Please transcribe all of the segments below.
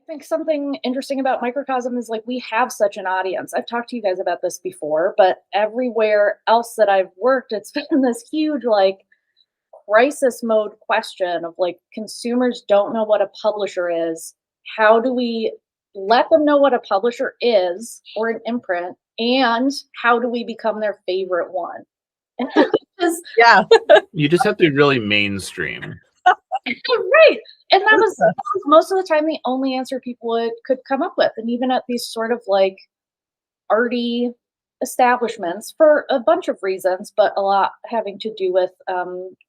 think something interesting about Microcosm is like we have such an audience. I've talked to you guys about this before, but everywhere else that I've worked, it's been this huge like crisis mode question of like consumers don't know what a publisher is. How do we let them know what a publisher is or an imprint, and how do we become their favorite one? Yeah. You just have to be really mainstream. Right. And that was most of the time the only answer people could come up with. And even at these sort of like arty establishments for a bunch of reasons, but a lot having to do with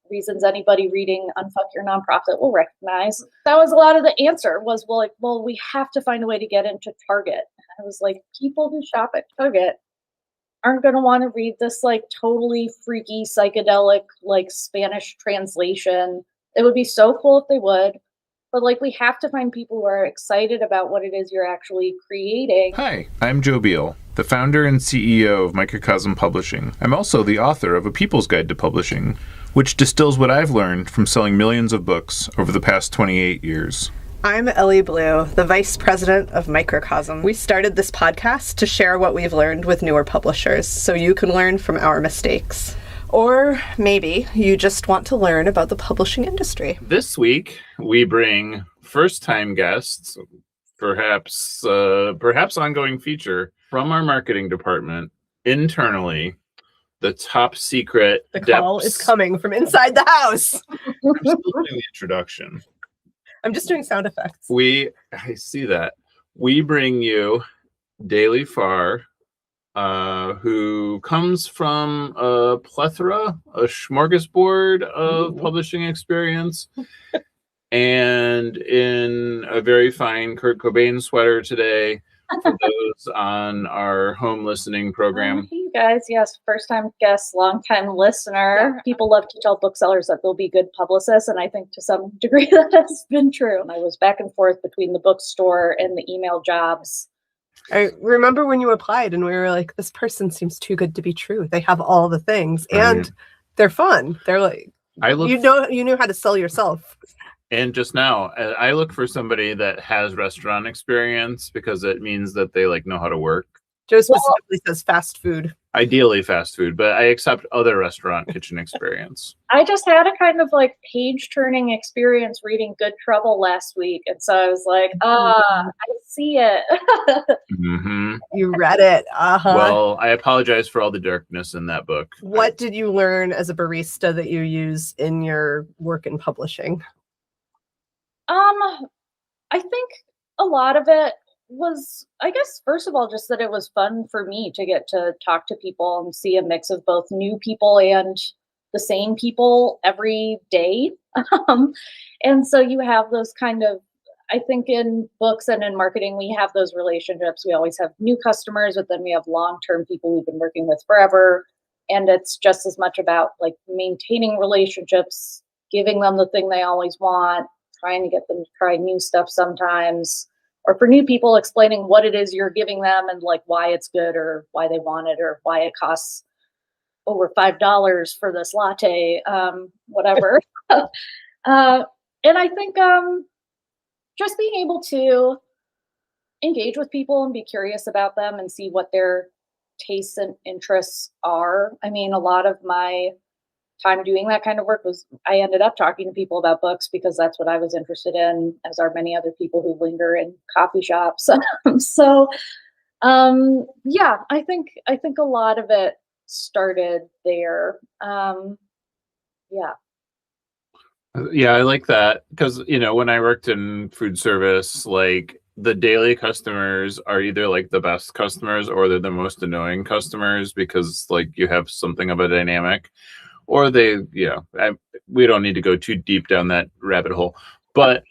reasons anybody reading Unfuck Your Nonprofit will recognize. That was a lot of the answer was, well, we have to find a way to get into Target. I was like, people who shop at Target aren't going to want to read this like totally freaky psychedelic like Spanish translation. It would be so cool if they would, but like we have to find people who are excited about what it is you're actually creating. Hi, I'm Joe Beal, the founder and CEO of Microcosm Publishing. I'm also the author of A People's Guide to Publishing, which distills what I've learned from selling millions of books over the past 28 years. I'm Elly Blue, the Vice President of Microcosm. We started this podcast to share what we've learned with newer publishers, so you can learn from our mistakes. Or maybe you just want to learn about the publishing industry. This week, we bring first-time guests, perhaps ongoing feature, from our marketing department, internally, the top secret The call is coming from inside the house. I'm still doing the introduction. I'm just doing sound effects. I see that. We bring you Daley Farr, who comes from a plethora, a smorgasbord of publishing experience, and in a very fine Kurt Cobain sweater today for those on our home listening program. Hey, you guys. Yes, first-time guest, long-time listener. Yeah. People love to tell booksellers that they'll be good publicists, and I think to some degree that has been true. And I was back and forth between the bookstore and the email jobs. I remember when you applied and we were like, this person seems too good to be true. They have all the things and they're fun. They're like, you knew how to sell yourself. And just now, I look for somebody that has restaurant experience because it means that they like know how to work. Joe specifically says fast food. Ideally fast food, but I accept other restaurant kitchen experience. I just had a kind of like page turning experience reading Good Trouble last week. And so I was like, I see it. You read it. Well, I apologize for all the darkness in that book. What did you learn as a barista that you use in your work in publishing? I think a lot of it was, I guess, first of all, just that it was fun for me to get to talk to people and see a mix of both new people and the same people every day. And so you have those kind of, I think in books and in marketing, we have those relationships. We always have new customers, but then we have long-term people we've been working with forever. And it's just as much about like maintaining relationships, giving them the thing they always want, trying to get them to try new stuff sometimes, or for new people explaining what it is you're giving them and like why it's good or why they want it or why it costs over $5 for this latte, whatever. And I think just being able to engage with people and be curious about them and see what their tastes and interests are. I mean, a lot of my time doing that kind of work was I ended up talking to people about books because that's what I was interested in, as are many other people who linger in coffee shops. Yeah, I think a lot of it started there. Yeah, I like that because, when I worked in food service, like the daily customers are either like the best customers or they're the most annoying customers because like you have something of a dynamic. Or we don't need to go too deep down that rabbit hole, but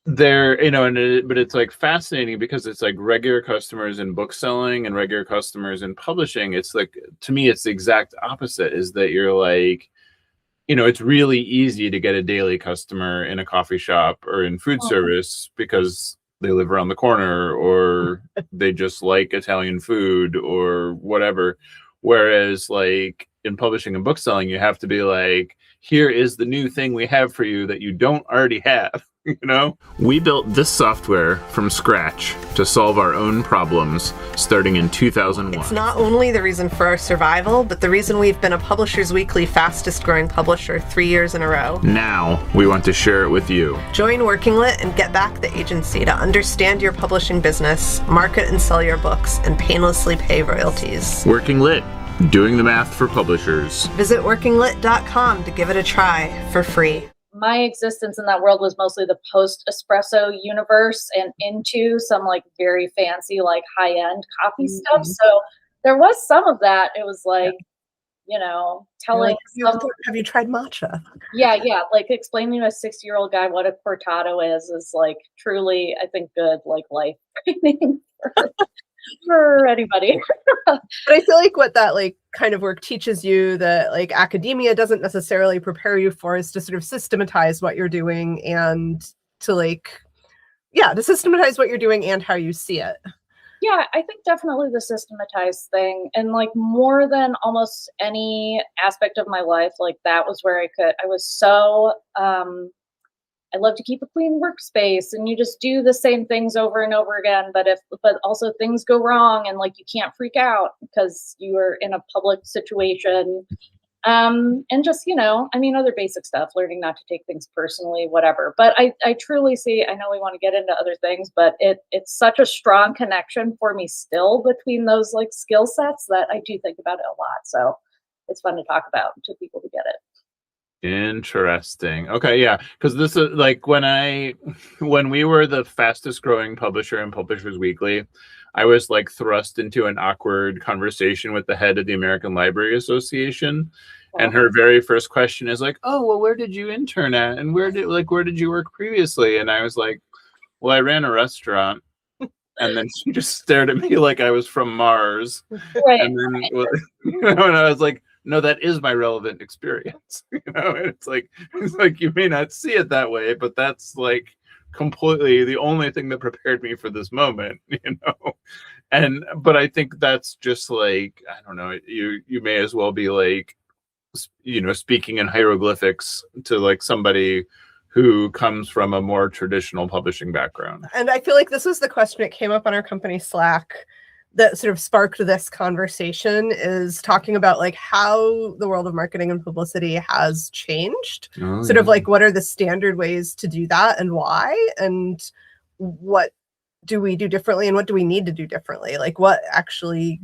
they're, but it's like fascinating because it's like regular customers in book selling and regular customers in publishing. It's like, to me, it's the exact opposite is that you're like, it's really easy to get a daily customer in a coffee shop or in food service because they live around the corner or they just like Italian food or whatever. Whereas like in publishing and book selling, you have to be like, here is the new thing we have for you that you don't already have. You know, we built this software from scratch to solve our own problems starting in 2001. It's not only the reason for our survival, but the reason we've been a Publishers Weekly fastest growing publisher 3 years in a row. Now we want to share it with you. Join Working Lit and get back the agency to understand your publishing business, market and sell your books, and painlessly pay royalties. Working Lit, doing the math for publishers. Visit workinglit.com to give it a try for free. My existence in that world was mostly the post-espresso universe and into some like very fancy, like high-end coffee stuff. So there was some of that. It was like, you know, telling have you tried matcha? Yeah. Like explaining to a 60-year-old guy what a cortado is like truly, I think, good like life training for anybody. But I feel like what that like kind of work teaches you that like academia doesn't necessarily prepare you for is to sort of systematize what you're doing and to like, to systematize what you're doing and how you see it. Yeah, I think definitely the systematized thing, and like more than almost any aspect of my life, like that was where I was so, I love to keep a clean workspace, and you just do the same things over and over again. But also things go wrong, and like you can't freak out because you are in a public situation. And just, you know, I mean, other basic stuff, learning not to take things personally, whatever. But I truly see, I know we want to get into other things, but it's such a strong connection for me still between those like skill sets that I do think about it a lot. So it's fun to talk about to people to get it. Interesting. Okay, yeah, because this is like when we were the fastest growing publisher in Publishers Weekly, I was like thrust into an awkward conversation with the head of the American Library Association, and her very first question is like, "Oh, well, where did you intern at, and where did you work previously?" And I was like, "Well, I ran a restaurant." And then she just stared at me like I was from Mars. Right. And then and I was like, no, that is my relevant experience. You know, and it's like you may not see it that way, but that's like completely the only thing that prepared me for this moment, you know. But I think that's just like, I don't know, you may as well be like, you know, speaking in hieroglyphics to like somebody who comes from a more traditional publishing background. And I feel like this was the question that came up on our company Slack that sort of sparked this conversation, is talking about like how the world of marketing and publicity has changed. Sort of like, what are the standard ways to do that and why? And what do we do differently and what do we need to do differently? Like what actually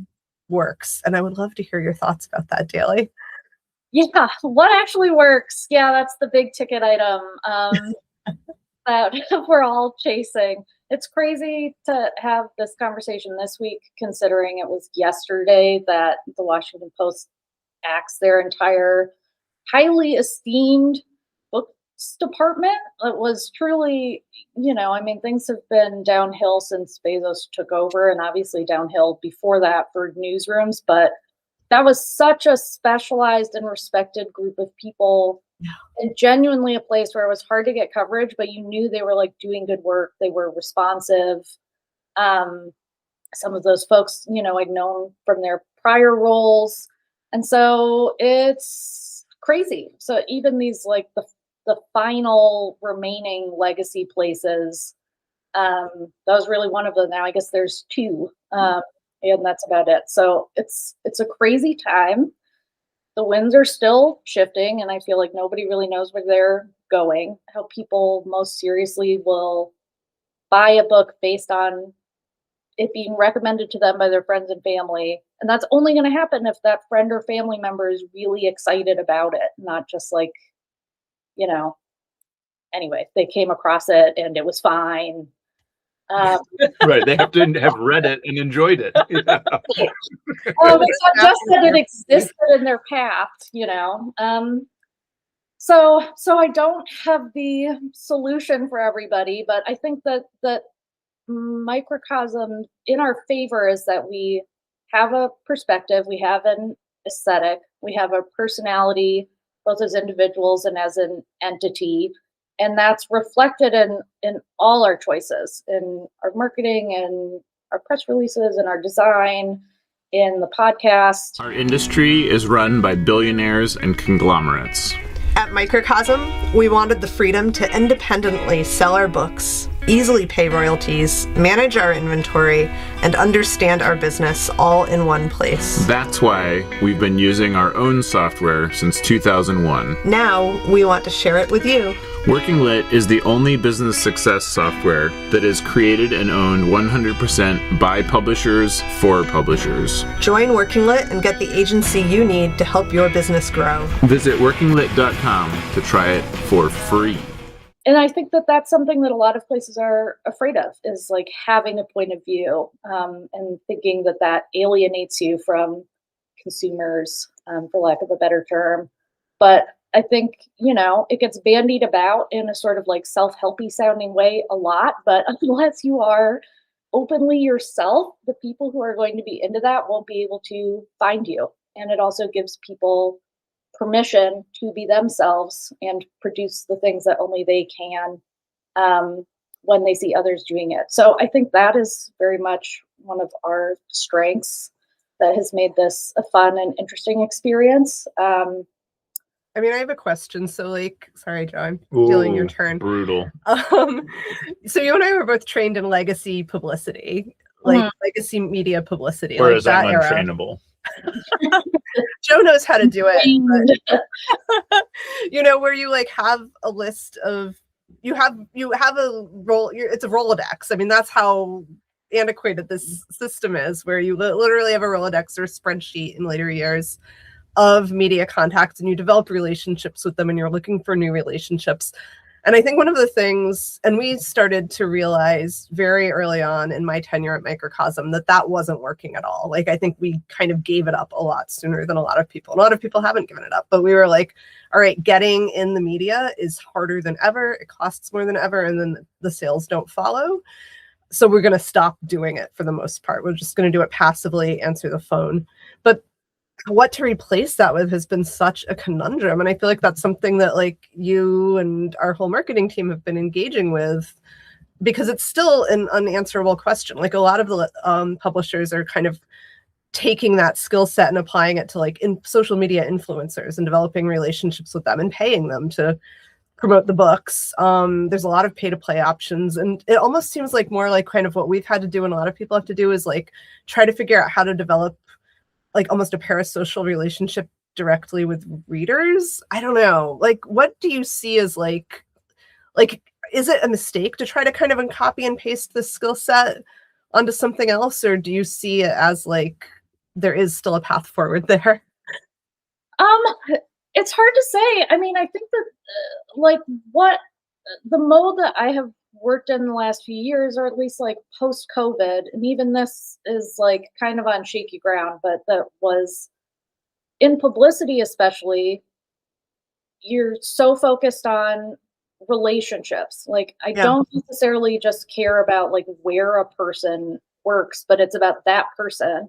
works? And I would love to hear your thoughts about that, Daley. Yeah, what actually works? Yeah, that's the big ticket item that we're all chasing. It's crazy to have this conversation this week, considering it was yesterday that the Washington Post axed their entire highly esteemed books department. It was truly, you know, I mean, things have been downhill since Bezos took over, and obviously downhill before that for newsrooms, but that was such a specialized and respected group of people, and genuinely a place where it was hard to get coverage, but you knew they were like doing good work. They were responsive. Some of those folks, you know, I'd known from their prior roles. And so it's crazy. So even these, like the final remaining legacy places, that was really one of them. Now I guess there's two. And that's about it. So it's a crazy time. The winds are still shifting, and I feel like nobody really knows where they're going. How people most seriously will buy a book based on it being recommended to them by their friends and family. And that's only going to happen if that friend or family member is really excited about it, not just like, you know, anyway, they came across it and it was fine. Right, they have to have read it and enjoyed it. You know? It's not just that it existed in their path, you know. So I don't have the solution for everybody, but I think that microcosm in our favor is that we have a perspective, we have an aesthetic, we have a personality, both as individuals and as an entity. And that's reflected in all our choices, in our marketing and our press releases and our design, in the podcast. Our industry is run by billionaires and conglomerates. At Microcosm, we wanted the freedom to independently sell our books, easily pay royalties, manage our inventory, and understand our business all in one place. That's why we've been using our own software since 2001. Now, we want to share it with you. Working Lit is the only business success software that is created and owned 100% by publishers for publishers. Join Working Lit and get the agency you need to help your business grow. Visit workinglit.com to try it for free. And I think that that's something that a lot of places are afraid of, is like having a point of view, and thinking that that alienates you from consumers, for lack of a better term. But I think, it gets bandied about in a sort of like self-helpy sounding way a lot, but unless you are openly yourself, the people who are going to be into that won't be able to find you. And it also gives people permission to be themselves and produce the things that only they can, when they see others doing it. So I think that is very much one of our strengths that has made this a fun and interesting experience. I have a question. So sorry, Joe, I'm stealing your turn. Brutal. So you and I were both trained in legacy publicity, legacy media publicity. Whereas like I'm that untrainable. Joe knows how to do it. But, where you have a list of, you have a roll. It's a Rolodex. That's how antiquated this system is, where you literally have a Rolodex or a spreadsheet in later years of media contacts, and you develop relationships with them, and you're looking for new relationships. And I think one of the things, and we started to realize very early on in my tenure at Microcosm, that wasn't working at all. I think we kind of gave it up a lot sooner than a lot of people. A lot of people haven't given it up, but we were like, all right, getting in the media is harder than ever. It costs more than ever. And then the sales don't follow. So we're going to stop doing it for the most part. We're just going to do it passively, answer the phone. But what to replace that with has been such a conundrum. And I feel like that's something that you and our whole marketing team have been engaging with, because it's still an unanswerable question. A lot of the publishers are kind of taking that skill set and applying it to in social media influencers and developing relationships with them and paying them to promote the books. There's a lot of pay to play options, and it almost seems more kind of what we've had to do, and a lot of people have to do, is try to figure out how to develop almost a parasocial relationship directly with readers. I don't know. What do you see as is it a mistake to try to kind of copy and paste this skill set onto something else? Or do you see it as there is still a path forward there? It's hard to say. I think that what the mode that I have worked in the last few years, or at least post-COVID, and even this is kind of on shaky ground, but that was in publicity, especially, you're so focused on relationships. I don't necessarily just care about where a person works, but it's about that person.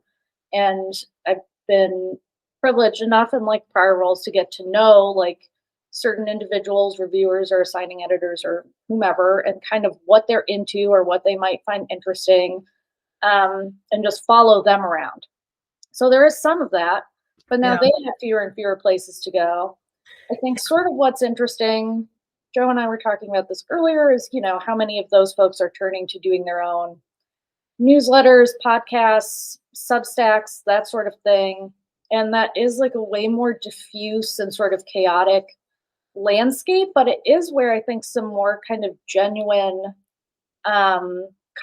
And I've been privileged enough in prior roles to get to know certain individuals, reviewers or assigning editors or whomever, and kind of what they're into or what they might find interesting, and just follow them around. So there is some of that, but now they have fewer and fewer places to go. I think sort of what's interesting, Joe and I were talking about this earlier, is, how many of those folks are turning to doing their own newsletters, podcasts, Substacks, that sort of thing. And that is a way more diffuse and sort of chaotic landscape, but it is where I think some more kind of genuine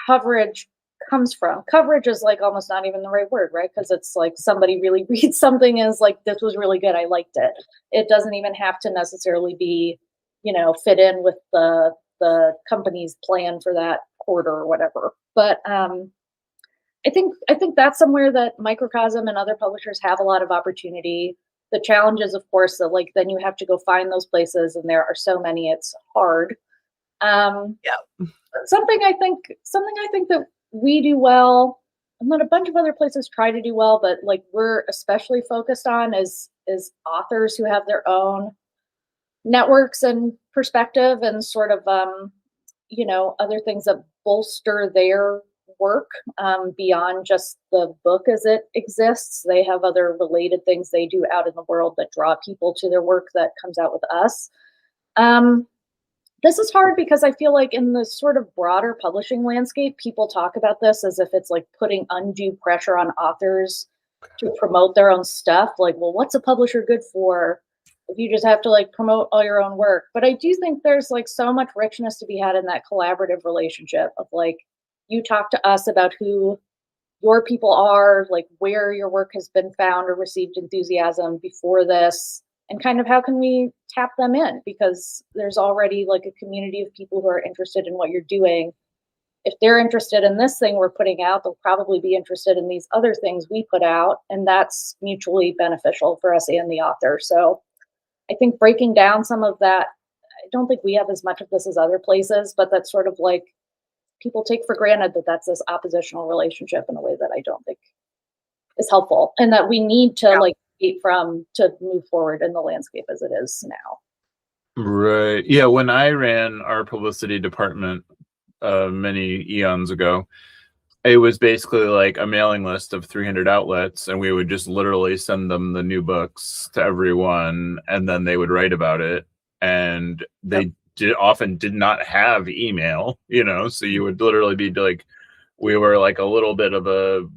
coverage comes from. Coverage is almost not even the right word, right? Because it's somebody really reads something and is this was really good, I liked it. It doesn't even have to necessarily be, fit in with the company's plan for that quarter or whatever. But I think that's somewhere that Microcosm and other publishers have a lot of opportunity. The challenge is, of course, that then you have to go find those places, and there are so many, it's hard. Something I think that we do well, and that a bunch of other places try to do well, but we're especially focused on is authors who have their own networks and perspective and sort of other things that bolster their work beyond just the book as it exists. They have other related things they do out in the world that draw people to their work that comes out with us. This is hard because I feel like in the sort of broader publishing landscape, people talk about this as if it's like putting undue pressure on authors to promote their own stuff. Like, well, what's a publisher good for if you just have to like promote all your own work? But I do think there's like so much richness to be had in that collaborative relationship of like, you talk to us about who your people are, like where your work has been found or received enthusiasm before this, and kind of how can we tap them in, because there's already like a community of people who are interested in what you're doing. If they're interested in this thing we're putting out, they'll probably be interested in these other things we put out, and that's mutually beneficial for us and the author. So I think breaking down some of that, I don't think we have as much of this as other places, but that's sort of like people take for granted that that's this oppositional relationship in a way that I don't think is helpful, and that we need to like from to move forward in the landscape as it is now. Right. Yeah. When I ran our publicity department many eons ago, it was basically like a mailing list of 300 outlets, and we would just literally send them the new books to everyone, and then they would write about it. And they often did not have email, so you would literally be like, we were like a little bit of a,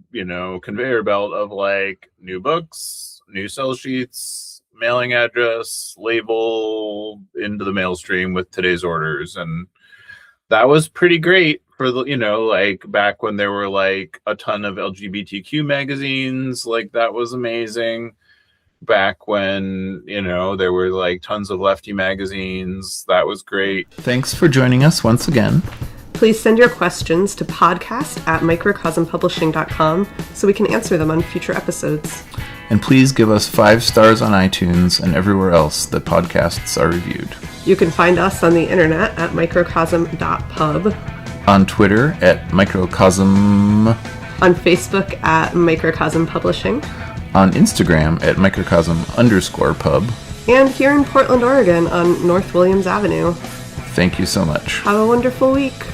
conveyor belt of like new books, new sell sheets, mailing address, label into the mail stream with today's orders. And that was pretty great for the, like back when there were like a ton of LGBTQ magazines, like that was amazing. Back when, there were like tons of lefty magazines, that was great. Thanks for joining us once again. Please send your questions to podcast@microcosmpublishing.com so we can answer them on future episodes. And please give us 5 stars on iTunes and everywhere else that podcasts are reviewed. You can find us on the internet at microcosm.pub, on Twitter at Microcosm, on Facebook at Microcosm Publishing, on Instagram at Microcosm_pub, and here in Portland, Oregon on North Williams Avenue. Thank you so much. Have a wonderful week.